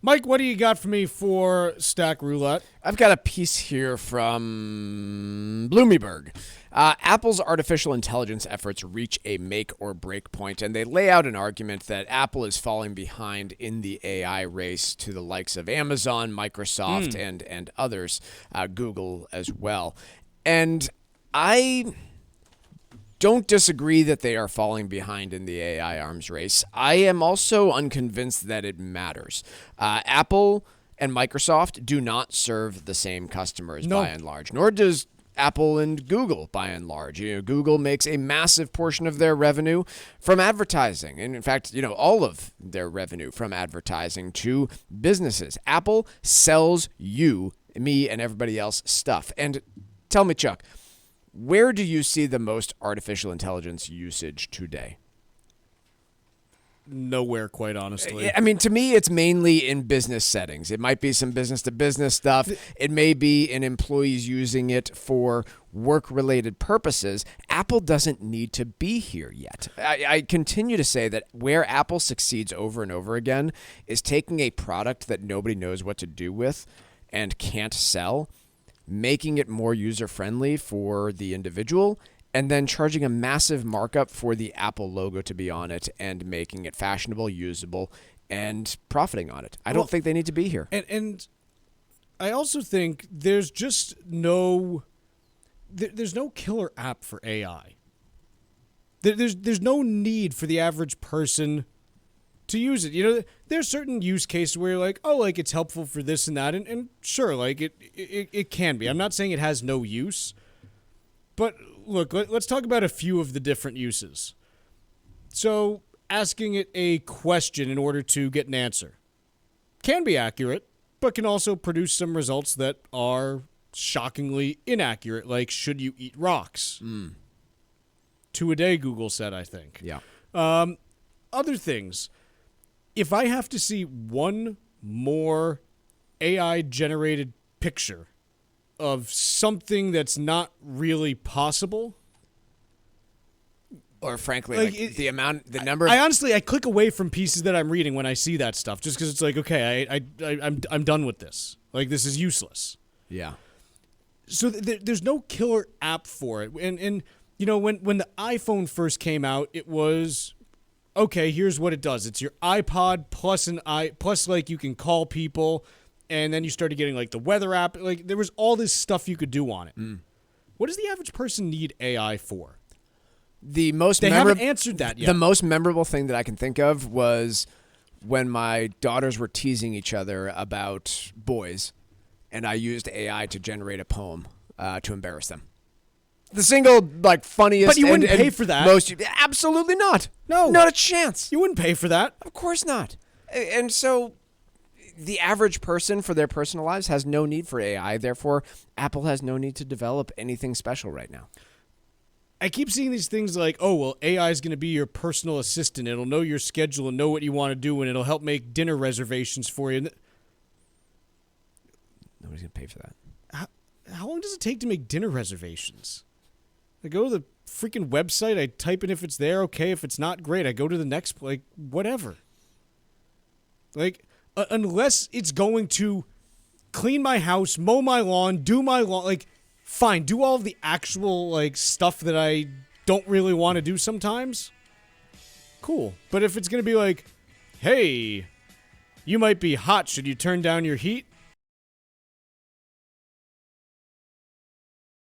Mike, what do you got for me for Stack Roulette? I've got a piece here from Bloomberg. Apple's artificial intelligence efforts reach a make or break point, and they lay out an argument that Apple is falling behind in the AI race to the likes of Amazon, Microsoft, and others, Google as well. And I don't disagree that they are falling behind in the AI arms race. I am also unconvinced that it matters. Apple and Microsoft do not serve the same customers by and large, nor does Apple and Google by and large. Google makes a massive portion of their revenue from advertising. And in fact, all of their revenue from advertising to businesses. Apple sells you, me, and everybody else stuff. And tell me, Chuck, where do you see the most artificial intelligence usage today? Nowhere, quite honestly. I mean, to me, it's mainly in business settings. It might be some business-to-business stuff. It may be in employees using it for work-related purposes. Apple doesn't need to be here yet. I continue to say that where Apple succeeds over and over again is taking a product that nobody knows what to do with and can't sell, making it more user-friendly for the individual, and then charging a massive markup for the Apple logo to be on it and making it fashionable, usable, and profiting on it. I don't think they need to be here. And I also think there's just there's no killer app for AI. There's no need for the average person to use it. There's certain use cases where you're like, it's helpful for this and that, and sure, it can be. I'm not saying it has no use, but look, let's talk about a few of the different uses. So, asking it a question in order to get an answer can be accurate, but can also produce some results that are shockingly inaccurate, like should you eat rocks? 2 a day, Google said, I think. Yeah. Other things. If I have to see one more AI-generated picture of something that's not really possible, or frankly, the number. I click away from pieces that I'm reading when I see that stuff, just because it's like, okay, I'm done with this. Like, this is useless. Yeah. So there's no killer app for it, and when the iPhone first came out, it was, okay, here's what it does. It's your iPod plus you can call people, and then you started getting the weather app. There was all this stuff you could do on it. What does the average person need AI for? They haven't answered that yet. The most memorable thing that I can think of was when my daughters were teasing each other about boys, and I used AI to generate a poem to embarrass them. The single, funniest. But you wouldn't pay for that. Absolutely not. No. Not a chance. You wouldn't pay for that. Of course not. And so the average person for their personal lives has no need for AI. Therefore, Apple has no need to develop anything special right now. I keep seeing these things like, AI is going to be your personal assistant. It'll know your schedule and know what you want to do, and it'll help make dinner reservations for you. Nobody's going to pay for that. How long does it take to make dinner reservations? I go to the freaking website. I type in if it's there. Okay, if it's not, great. I go to the next, whatever. Unless it's going to clean my house, mow my lawn, do my lawn, fine, do all of the actual, stuff that I don't really want to do sometimes. Cool. But if it's going to be hey, you might be hot. Should you turn down your heat?